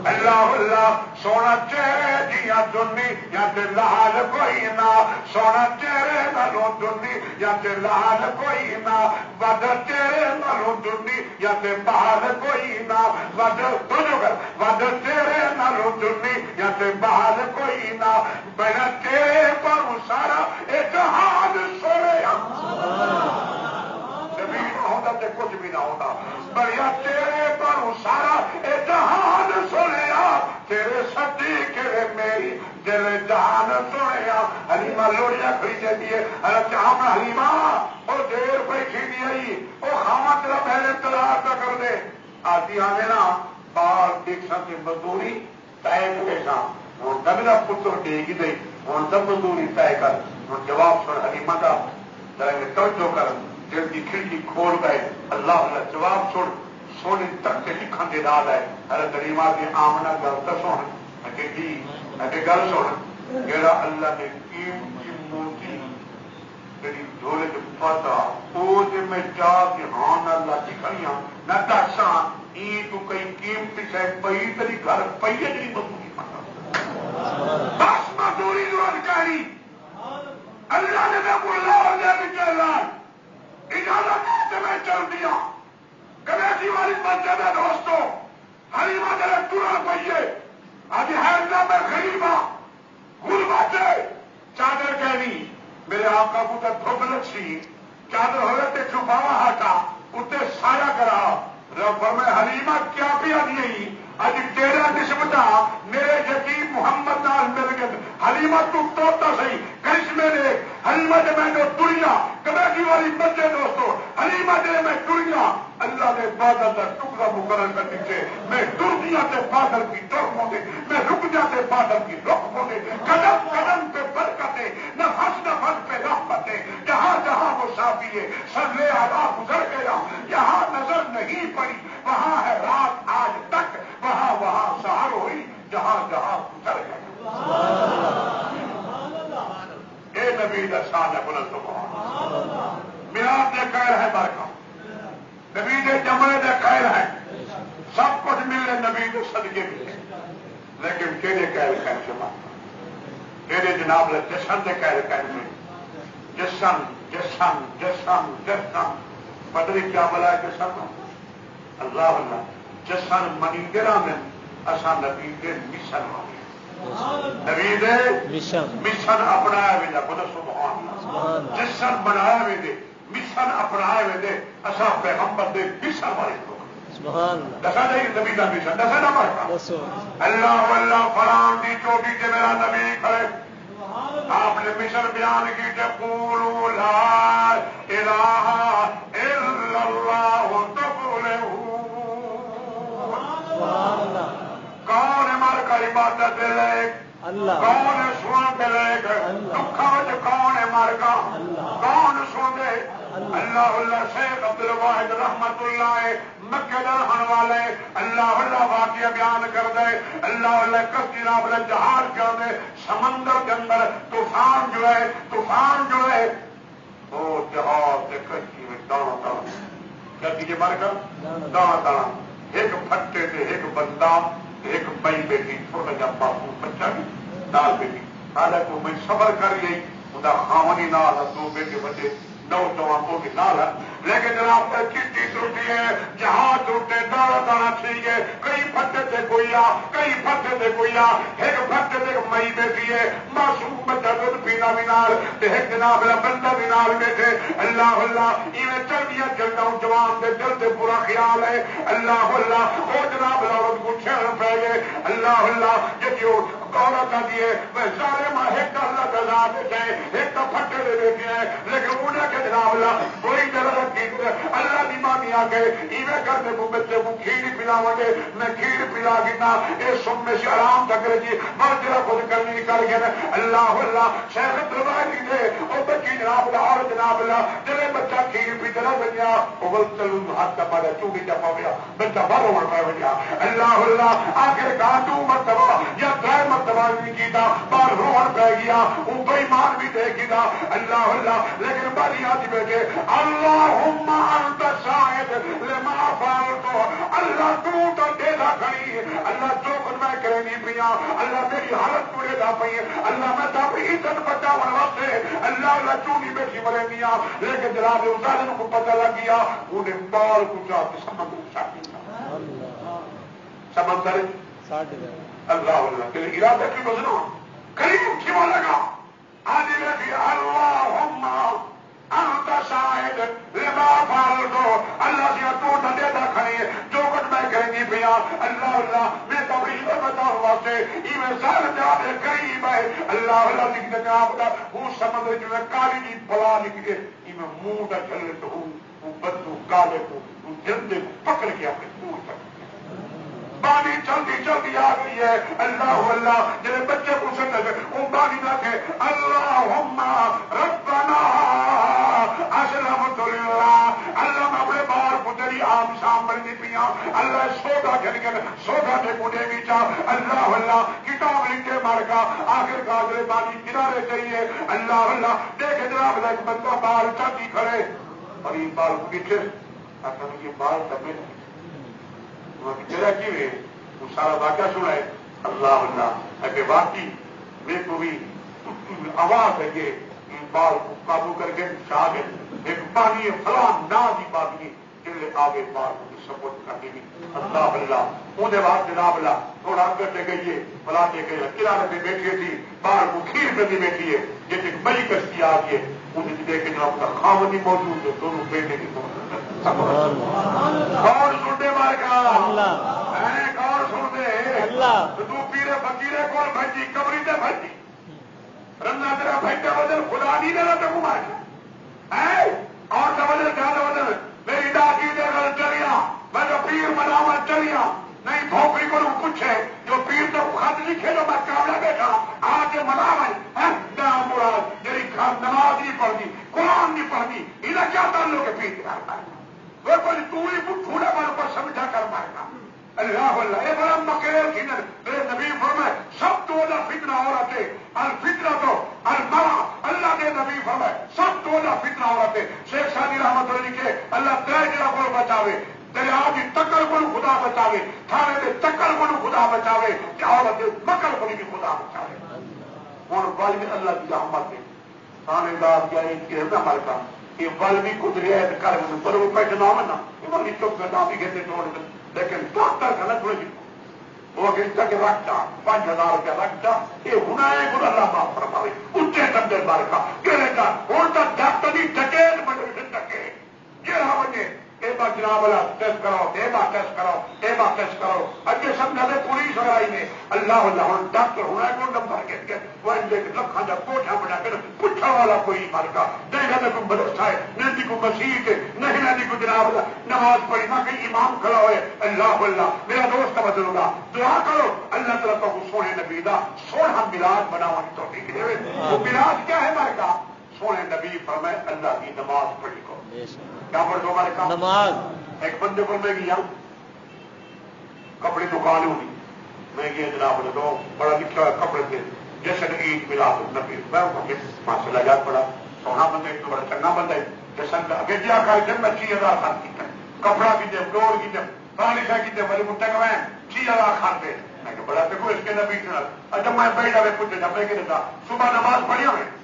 اللہ اللہ سونا چہرے دیا دنی یا لال کوئی نہ سونا چہرے نالوں دنی یا لال کوئی نہ ود چہرے نالوں دنی یا بال کوئی نہ ود چہرے نالوں دنی یا بال کوئی نہ بنا تیرے پر سارا ایک جہان سونے ہوتا تے کچھ بھی نہ ہوتا بڑھیا تیرے پر سارا اے جہان سنیا تیرے سدی کے میری دل جہان سنیا حلیمہ لوڑیاں خریدے دیے چاہم حلیمہ وہ دیر بیٹھی دی وہ خاما تیرا پہلے تلاش نہ کر دے آتی آنے نا بال دیکھ سکتے مزدوری طے کے ساتھ ہوں تب نہ پتر دے گی دے ہوں تب مزدوری طے کر ہوں جواب سن حلیمہ کا توجہ کر دل کی کھڑکی کھول گئے اللہ اللہ جواب چھوڑ سونے تک کے لکھن کے نال ہے ارے غریبا کی آمنا گل تو سن جی گل سن جڑا اللہ نے قیمتی موتی جی دھولے جو پتا وہ جی میں چاہ کہ ہاں نہ اللہ کھڑیاں نہ دساں ای تو کئی قیمتی سے پئی تیری گھر پئی ہے جی مزدوری پتا بس مزدوری روز کری اللہ نے میں بولا اور دے اعلان اجازت میں چل دیا کمیٹی والی مسجد ہے دوستوں حلیمہ جلے ٹورا پہیے آج حیدرہ میں غریبہ گل بچے چادر کہنی میرے آقا کو تو دھوپ لچھی چادر ہوئے تے چھپاوا ہٹا اتنے سایہ کرا رب میں حلیمہ کیا پیا نہیں اج تیرا نسبتا میرے یقین محمد نال مل گئے حلیمہ تو توتا صحیح کرشمے نے حلیمہ جب میں جو ٹریا کمیٹی والی مسجد دوستو حلیمہ جب میں ٹریا اللہ نے بادل کا ٹکڑا مقرر کر دیجیے میں ٹر دیا تے بادل کی ٹر پوندے میں رک جاتے بادل کی رک پوندے قدم قدم پہ برکتیں نفس نفس پہ رحمتیں جہاں جہاں وہ صافی ہے سرلے آدھا گزر گیا یہاں نظر نہیں پڑی وہاں ہے رات آج تک وہاں وہاں سہر ہوئی جہاں جہاں گزر گیا اے نبی دا شان ہے بلند سبحان میراث دے خیر ہے برکت نبی دے جملے دے خیر ہے سب کچھ ملے نبی دے صدقے ملے لیکن کہڑے خیر خیر سے مانتا کہڑے جناب لے جشن دے خیر خیر میں جشن جشن جشن جشن پتری کیا بلا ہے جشن اللہ اللہ جشن منی گرا میں اصا نبی دے مشن والے نبی دے مشن اپنایا ویجا بولو سبحان جشن بنایا ویجے مشن اپنایا ویجے اصا پیغمبر دے مشن والے لوگ دسا نہیں نبی کا مشن دسا نہ مرتا اللہ اللہ فلان دی چوٹی سے میرا نبی کھڑے آپ نے مشن بیان کی کہ قولوا لا الہ الا اللہ تفلحون کون مر کا عبادت لے کون سن کے لے گئے دکھا کون مر گا کون سن دے اللہ اللہ شیخ عبد الواحد رحمت اللہ مکے رہن والے اللہ اللہ واقعہ بیان کر دے اللہ اللہ کشتی نام جہاز کر دے سمندر کے اندر طوفان جو ہے وہ جہاز کشتی میں دانا دانا کشتی کے مر کر دانا دانا ایک پھٹے سے ایک بندہ ایک بئی بیٹی چھوٹا جا باپو بچہ بھی دال بیٹی حالانکہ میں صبر کر گئی خدا خاونی نال دو بیٹے بچے نوجوان کو بھی نال ہے لیکن جناب چیٹی ٹوٹی ہے جہاز ٹوٹے دانا دانا ٹھیک ہے کئی پٹے سے کوئی آ کئی پٹے سے کوئی آ ایک پٹے سے مئی بیٹھی ہے معصوم بچہ دودھ پینا بھی نال ایک جناب بندہ بھی نال بیٹھے اللہ اللہ ایویں چل دیا چلتا ہوں جوان دے دل سے برا خیال ہے اللہ اللہ وہ جناب عورت کو چھیڑ پہ گئے اللہ اللہ جی عورت آتی ہے میں سارے ماں ایک اللہ تعالیٰ بیٹھے ایک تو پٹے دے بیٹھے ہیں لیکن انہیں کہ جناب اللہ کوئی ضرورت اللہ کی مانی آ گئے ایویں کرنے کو بچے کو کھیر پلاو گے میں کھیر پلا گنا یہ سن میں سے آرام تک جی بس جرا خود کرنی نکل گیا اللہ اللہ شیخ دروازے دے وہ بچی جناب اللہ اور جناب اللہ جب بچہ کھیر پی چلا بچیا وہ چلو ہاتھ کا پایا چوڑی چا پا گیا بچہ باہر ہونا پہ بچا اللہ اللہ آخر کہا 2 مرتبہ یا 3 مرتبہ نہیں کیتا باہر روڑ پہ گیا وہ بےمان بھی دیکھی تھا اللہ اللہ لیکن باری آتی بیٹھے اللہم انت شاہد لما فعلت اللہ تو دے دا کھڑی اللہ جو کچھ میں کرنی پیا اللہ میری حالت پورے دا پئی اللہ میں تو اپنی عزت بچاؤ واسطے اللہ اللہ چونی بیٹھی مرے میاں لیکن جناب ظالم کو پتہ لگ گیا انہیں بال کچا سمندر چاہیے سمندر اللہ اللہ تیرے ارادہ کی بزنا قریب کیوں لگا آج میں بھی اللہم انت شاہد لما فعلت اللہ سے تو دے دا کھڑی جو کچھ میں کریں گی پیا اللہ اللہ میں تو عزت بچاؤ واسطے ایویں ظالم جواب قریب ہے اللہ اللہ لکھ دے آپ دا وہ سمندر جو کالی کی بلا لکھ کے ایویں منہ دا چلے تو وہ بدو کالے کو وہ جلدے کو پکڑ کے اپنے منہ تک بانی جلدی جلدی آ گئی ہے اللہ اللہ جنہیں بچے کو سننے سے وہ بانی نہ کہ اللہم ربنا اسلمت للہ اللہ میں اپنے بار کو تیری عام شام بڑھنی پیا اللہ سودا کر سودا دے کو دے گی چاہ اللہ اللہ کتاب لکھے مار کا آخر کاجرے بانی کنارے چاہیے اللہ اللہ دیکھے جناب ایک بندہ بال چاچی کھڑے اور یہ بال کو پیچھے یہ بال دبے جرا کی وہ سارا واقعہ سنا ہے اللہ اللہ اگر واقعی میرے کو بھی آواز ہے کہ بال کو قابو کر کے شاہ ایک پانی فلاں نہ دی باقی چلے آگے بال کو سپورٹ کرنے کی اللہ اللہ اندر بعد جناب اللہ تھوڑا کرتے گئیے فلاں دے گئے کنارے پہ بیٹھی تھی بال کو کھیر پہ بھی بیٹھی ہے جیسے بڑی کشتی آ گئی ہے انہیں دیکھے جناب کا خاوندی موجود ہے دونوں بیٹے کی کون سننے مار کا کون سنتے تو پیرے فقیرے کون بھجی کمری سے بھجی رنگا تیرا بھجا بدل خدا نہیں دینا تو گھما اور سمجھے زیادہ بدل میری ڈاکی دے کر چلیا میں تو پیر مناوا چلیا نہیں بھوپڑی کو پوچھے جو پیر تو خط لکھے جو میں کاملا بیٹھا آج مناوا مراد میری نماز نہیں پڑھنی قرآن نہیں پڑھنی انہیں کیا تعلق ہے پیر کرتا ہے وہ کوئی توڑی تھوڑے بار کو سمجھا کر پائے گا اللہ اللہ یہ بڑا مکیر کھینر میرے نبی فرمائے سب تو فتنہ عورت ہے الفتنہ تو المرا اللہ کے نبی فرمائے سب تو فتنہ عورت ہے شیخ شادی رحمت اللہ کے اللہ تیرا کو بچاوے دریا کی تکل کو خدا بچاوے تھانے کے تکل کو خدا بچاوے عورت مکل کو بھی خدا بچاوے اور بل بھی اللہ کی رحمت ہے تھانے دار کیا ہمارے کام یہ بل بھی قدرے کر پر وہ پیٹ نہ ہونا یہ چپ کرنا بھی کہتے چھوڑ دیں لیکن ڈاکٹر کا نا تھوڑی وہ کہتا کہ رکھتا 5000 روپیہ رکھتا یہ ہونا ہے گرو اللہ معاف فرماوے اچھے سمجھے بار کا کہنے کا اور تک ڈاکٹر نہیں ڈکیت بڑے ڈکے یہ رہا وجہ اے با جناب اللہ ٹیسٹ کرو اے با ٹیسٹ کرو اے با ٹیسٹ کرو اگے سمجھا دے پولیس وغیرہ نے اللہ اللہ ہوں ڈاکٹر ہونا ہے کون نمبر کے وہ لکھا جا کوٹھا بنا کے پٹھا والا کوئی مارکا نہیں نہ کوئی مدرسہ ہے نہ کوئی مسیح ہے نہیں نہ کوئی جناب اللہ نماز پڑھی نہ کہیں امام کھڑا ہوئے اللہ اللہ میرا دوست کا بدل ہوگا دعا کرو اللہ تعالیٰ کو سونے نبی دا سونا ملاد بناوانی توفیق دے وہ ملاد کیا ہے مارکا سونے نبی فرمائے اللہ کی نماز پڑھی کو کیا پڑھ دو ہمارے کام نماز ایک بندے کو میں گیا کپڑے دکان ہوئی میں گیا جناب نے تو بڑا لکھا ہوا کپڑے تھے جیسے عید ملاد نبی میں ماشاء اللہ یاد پڑا سونا بندہ ایک تو بڑا چنگا بندہ ہے جیسا اگے کیا کر کے میں 6000 خان کی کپڑا کی دے ڈور کی دے پانی کا کی دے بڑے مٹے کا میں 6000 خان دے میں کہ بڑا دیکھو اس کے نبی جب میں بیٹھا میں پوچھے جب میں کہ صبح نماز پڑھی ہمیں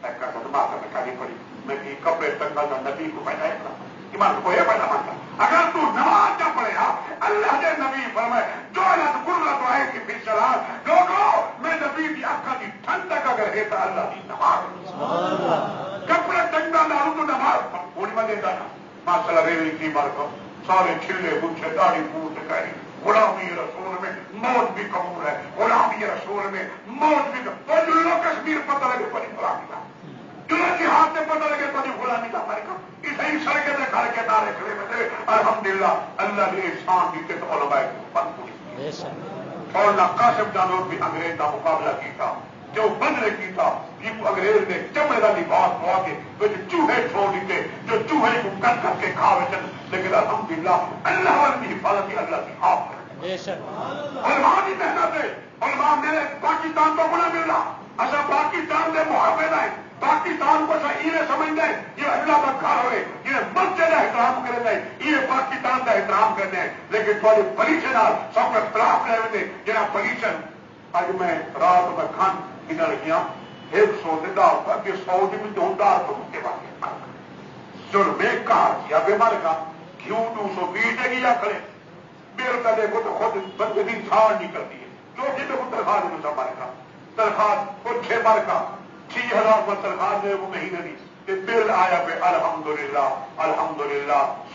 دماغ میں کھانی پڑی میں کہ کپڑے تنگل کا نبی کو پہنا ایمان کو یہ پیدا مانتا اگر تو نماز نہ پڑھے گا اللہ کے نبی فرمائے جو قرۃ عین کی پھر چلا لوگوں میں نبی کی آنکھوں کی ٹھنڈک اگر ہے تو اللہ کی نماز کپڑے تنگا ڈالوں تو نماز پوری میں دیتا نا ماشاء اللہ ریلی کی بار کو سارے کھلے گچھے داڑھی پوٹ کری غلامی رسول میں موت بھی قبول ہے غلامی رسول میں موت بھی تو جو کشمیر پتہ لگے پڑی غلامی کا جو ہاتھ میں پتہ لگے پڑی غلامی کا فرق اسی سڑکیں میں گھر کے نعرے کھڑے میں الحمدللہ اللہ نے احسان دیتے تو علماء بند پوری اور نہ قاسم جانور بھی انگریز کا مقابلہ کیا جو بدر کی تھا یہ انگریز نے چمڑے کا لباس پوا کے جو چوہے چھوڑ دیتے جو چوہے کو کٹ کر کے کھاوے چل لیکن الحمدللہ اللہ والی حفاظت کی اللہ کی آپ علماء کی محنت ہے علماء میرے پاکستان کو بنا مل رہا اچھا پاکستان کے محافظ ہیں پاکستان کو یہ سمجھتے ہیں یہ اللہ کا گھر ہوئے یہ مسجد کا احترام کرتے ہیں یہ پاکستان کا احترام کرتے ہیں لیکن تھوڑے پولیشن سب کو اختلاف رہے ہوئے جہاں پولیشن اج میں رات میں کھان ادھر گیا 100 کہ 100 میں تو کے بعد جو میں کہا کیا بیمار کا کیوں 220 گیا کھڑے میرے کا دیکھو تو خود بندے کی چھاڑ نہیں کرتی ہے جو کہ دیکھو تنخواہ دے مار کا تنخواہ کو 6 بار کا 6000 پر تنخواہ دے وہ مہینے کی کہ بل آیا پہ الحمدللہ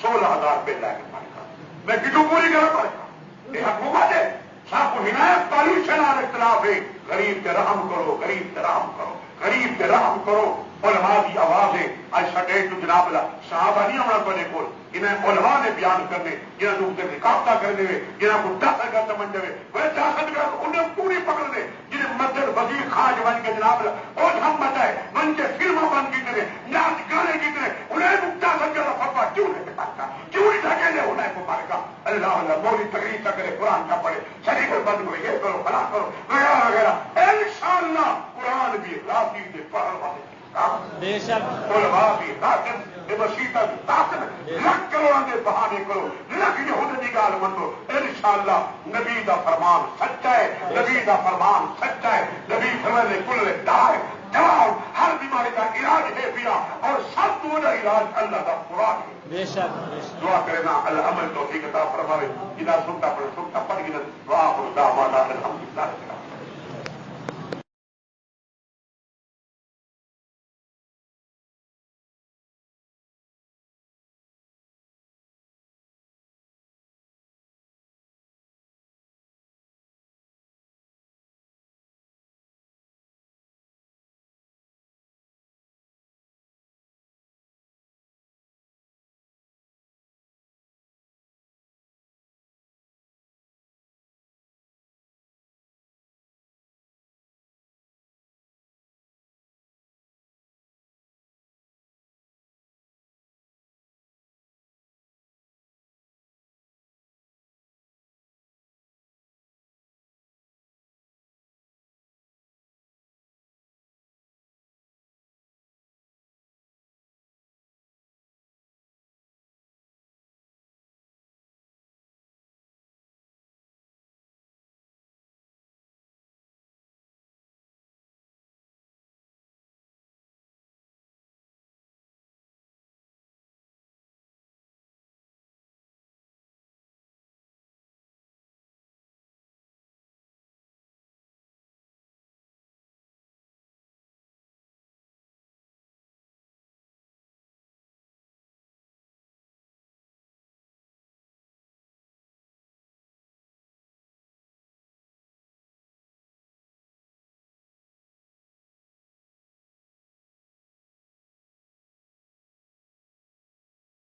16000 بل آیا مار کا میں کتوں پوری کرا پڑے گا یہ حکومت ہے سب کو ہدایت پالیشن اور اختلاف ہے غریب کے رحم کرو غریب کے رحم کرو غریب کے رحم کرو علماء کی آواز ہے آج سٹے تو جناب اللہ صحابہ نہیں ہونا پڑے کو انہیں علماء نے بیان کرنے جنہیں لوگ سے رکاوٹہ کرنے ہوئے جنہیں کو دہشت گرد سمجھنے ہوئے وہ دہشت گرد انہیں پوری پکڑ دے جنہیں مسجد وزیر خاج بن کے جناب اللہ اور ہم بتائے بن کے فلموں بن کی طرح ناچ گانے کی طرح انہیں دہشت گرد فتوا کیوں نہیں پڑتا کیوں نہیں ڈھکیلے انہیں کو مارے گا اللہ اللہ موری تقریر نہ کرے قرآن نہ پڑھے شریف بند کرو یہ کرو فلاں کرو وغیرہ وغیرہ انشاءاللہ قرآن بھی راضی سے پڑھ والے علماء بھی طاقت مسیحا بھی طاقت لکھ کروڑوں کے بہانے کرو لکھ یہود کی گال منو انشاءاللہ نبی دا فرمان سچا ہے نبی دا فرمان سچا ہے نبی فرمانے کل دار جواب ہر بیماری کا علاج ہے پیا اور سب تو علاج اللہ کا قرآن ہے دعا کرنا العمل توفیق عطا فرمائے جنہیں سنتا پڑھ گنا دعا دعوانا الحمدللہ